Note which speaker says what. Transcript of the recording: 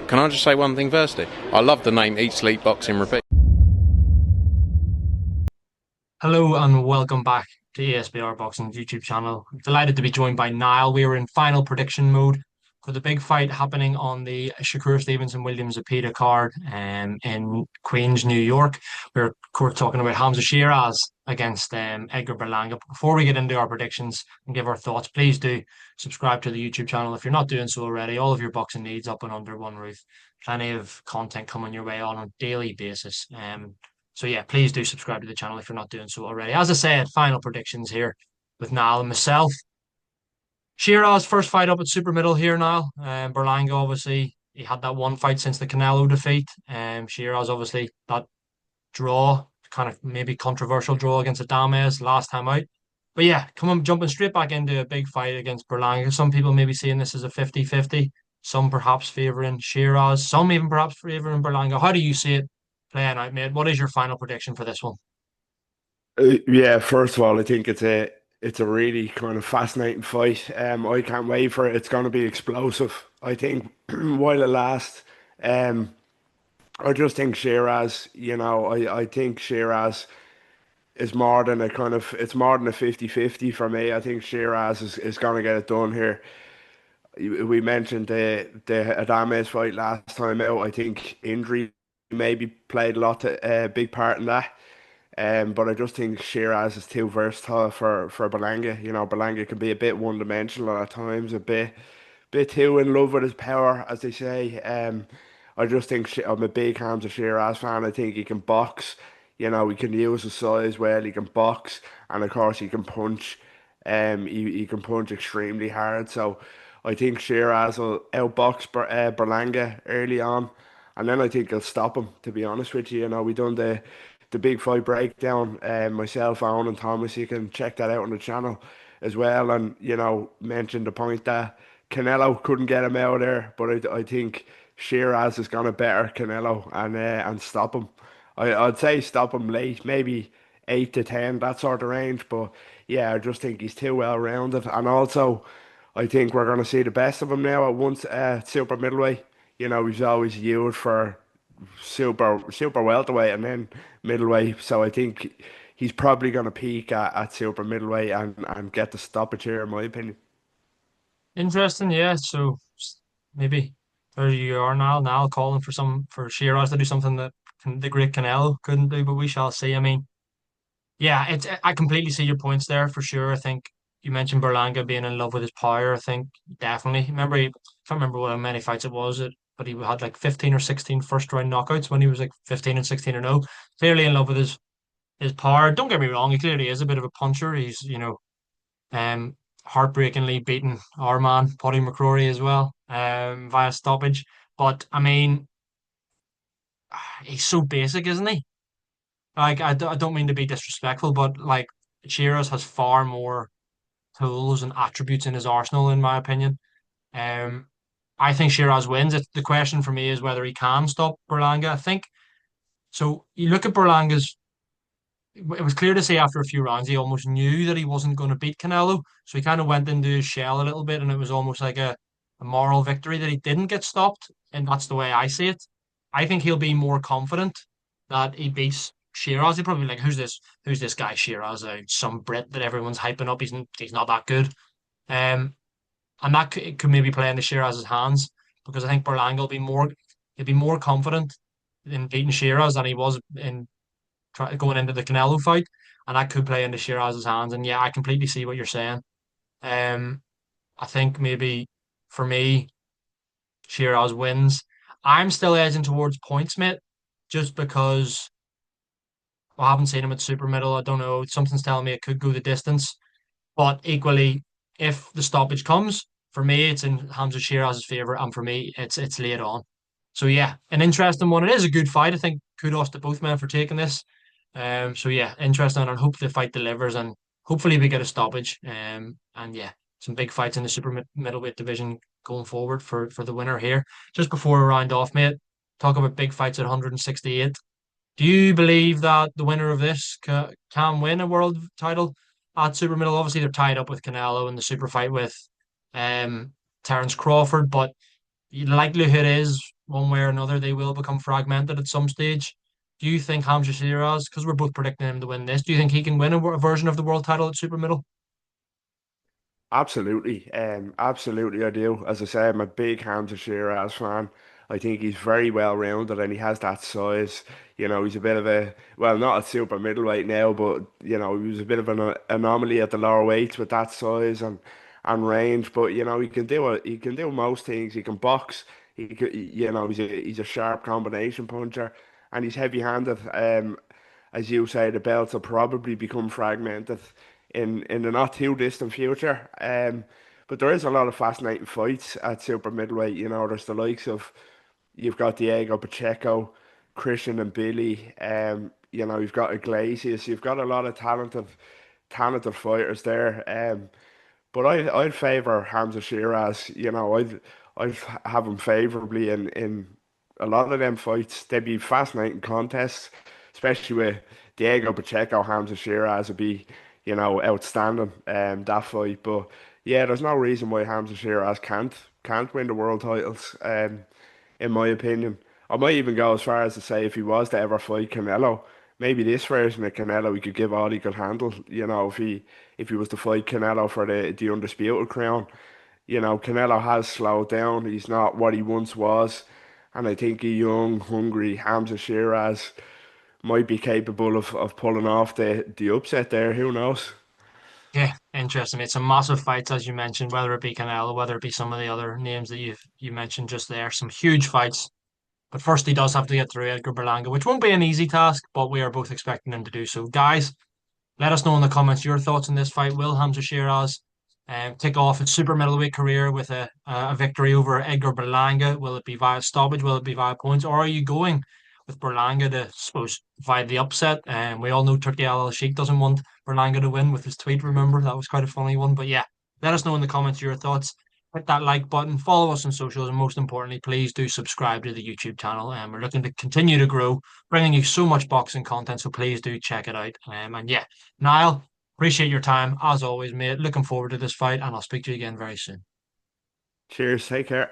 Speaker 1: can I just say one thing firstly? I love the name Eat Sleep Boxing Repeat.
Speaker 2: Hello and welcome back to ESBR Boxing's YouTube channel. I'm delighted to be joined by Niall. We are in final prediction mode for the big fight happening on the Shakur Stevenson Williams Zepeda card in Queens, New York. We're of course talking about Hamzah Sheeraz against Edgar Berlanga. Before we get into our predictions and give our thoughts, please do subscribe to the YouTube channel if you're not doing so already. All of your boxing needs up and under one roof. Plenty of content coming your way on a daily basis. So yeah, please do subscribe to the channel if you're not doing so already. As I said, final predictions here with Niall and myself. Sheeraz first fight up at super middle here now. Berlanga obviously he had that one fight since the Canelo defeat. Sheeraz obviously that draw, kind of maybe controversial draw against Adames last time out. But yeah, jumping straight back into a big fight against Berlanga. Some people maybe seeing this as a 50-50. Some perhaps favouring Sheeraz. Some even perhaps favouring Berlanga. How do you see it playing out, mate? What is your final prediction for this one?
Speaker 3: Yeah, first of all, I think it's a really kind of fascinating fight. I can't wait for it. It's going to be explosive. I think while it lasts, um, I just think Sheeraz, I think Sheeraz is more than a kind of it's more than a 50-50 for me. I think Sheeraz is going to get it done here. We mentioned the Adames fight last time out. I think injury maybe played a big part in that. But I just think Sheeraz is too versatile for Berlanga. Berlanga can be a bit one-dimensional at times, a bit too in love with his power, as they say. I just think I'm a big Hamzah Sheeraz fan. I think he can box. He can use his size well. He can box, and of course he can punch. He can punch extremely hard. So I think Sheeraz will outbox Berlanga early on, and then I think he'll stop him. To be honest with you, we done the big fight breakdown. Myself, Owen, and Thomas. You can check that out on the channel as well. And mentioned the point that Canelo couldn't get him out there, but I think Sheeraz is gonna better Canelo and stop him. I'd say stop him late, maybe 8 to 10, that sort of range. But yeah, I just think he's too well rounded, and also I think we're gonna see the best of him now at once super middleweight. He's always used for super welterweight and then middleweight. So I think he's probably going to peak at super middleweight and get the stoppage here, in my opinion.
Speaker 2: Interesting, yeah. So maybe there you are now calling for Sheeraz to do something that the great Canelo couldn't do, but we shall see. I mean, yeah, I completely see your points there for sure. I think you mentioned Berlanga being in love with his power. I think definitely. I can't remember how many fights it was, but he had like 15 or 16 first round knockouts when he was like 15 and 16 or no. Clearly in love with his power. Don't get me wrong, he clearly is a bit of a puncher. He's, um, heartbreakingly beaten our man, Paddy McCrory as well, via stoppage. But I mean, he's so basic, isn't he? Like, I don't mean to be disrespectful, but like, Shearers has far more tools and attributes in his arsenal, in my opinion. Um, I think Sheeraz wins. The question for me is whether he can stop Berlanga. I think so. You look at Berlanga's. It was clear to see after a few rounds he almost knew that he wasn't going to beat Canelo, so he kind of went into his shell a little bit, and it was almost like a moral victory that he didn't get stopped, and that's the way I see it. I think he'll be more confident that he beats Sheeraz. He'll probably be like, Who's this guy Sheeraz? Some Brit that everyone's hyping up. He's not that good." Um, and that could maybe play into Sheeraz's hands because I think Berlanga he'll be more confident in beating Sheeraz than he was in going into the Canelo fight, and that could play into Sheeraz's hands. And yeah, I completely see what you're saying. Um, I think maybe for me, Sheeraz wins. I'm still edging towards points, mate, just because I haven't seen him at super middle. I don't know. Something's telling me it could go the distance. But equally, if the stoppage comes, for me, it's in Hamza Sheeraz's favour, and for me, it's late on. So yeah, an interesting one. It is a good fight. I think kudos to both men for taking this. So yeah, interesting, and I hope the fight delivers, and hopefully we get a stoppage. And yeah, some big fights in the middleweight division going forward for the winner here. Just before we round off, mate, talk about big fights at 168. Do you believe that the winner of this can win a world title at super middle? Obviously, they're tied up with Canelo in the super fight with um Terence Crawford, but the likelihood is one way or another they will become fragmented at some stage. Do you think Hamzah Sheeraz, because we're both predicting him to win this, do you think he can win a version of the world title at super middle?
Speaker 3: Absolutely, absolutely I do. As I say, I'm a big Hamza Sheeraz fan. I think he's very well rounded and he has that size. He's a bit of a, well, not a super middleweight now, but he was a bit of an anomaly at the lower weights with that size and range. But he can do most things. He can box. He's a sharp combination puncher, and he's heavy-handed. As you say, the belts will probably become fragmented in the not too distant future. But there is a lot of fascinating fights at super middleweight. There's the likes of, you've got Diego Pacheco, Christian and Billy. You've got Iglesias. You've got a lot of talented fighters there. But I'd favour Hamza Sheeraz. I'd have him favourably in a lot of them fights. They'd be fascinating contests, especially with Diego Pacheco. Hamza Sheeraz would be, outstanding that fight. But yeah, there's no reason why Hamza Sheeraz can't win the world titles. In my opinion, I might even go as far as to say if he was to ever fight Canelo, maybe this version of Canelo he could give all he could handle. If he was to fight Canelo for the undisputed crown. Canelo has slowed down. He's not what he once was. And I think a young, hungry Hamza Sheeraz might be capable of pulling off the upset there. Who knows?
Speaker 2: Yeah, interesting. It's some massive fights, as you mentioned, whether it be Canelo, whether it be some of the other names that you mentioned just there. Some huge fights. But first, he does have to get through Edgar Berlanga, which won't be an easy task, but we are both expecting him to do so. Guys, let us know in the comments your thoughts on this fight. Will Hamza Sheeraz kick off his super middleweight career with a victory over Edgar Berlanga? Will it be via stoppage? Will it be via points? Or are you going with Berlanga to, suppose, via the upset? And we all know Turki Al Sheikh doesn't want Berlanga to win with his tweet, remember? That was quite a funny one. But yeah, let us know in the comments your thoughts. Hit that like button, follow us on socials, and most importantly, please do subscribe to the YouTube channel. And we're looking to continue to grow, bringing you so much boxing content. So please do check it out. And yeah, Niall, appreciate your time as always, mate. Looking forward to this fight, and I'll speak to you again very soon.
Speaker 3: Cheers. Take care.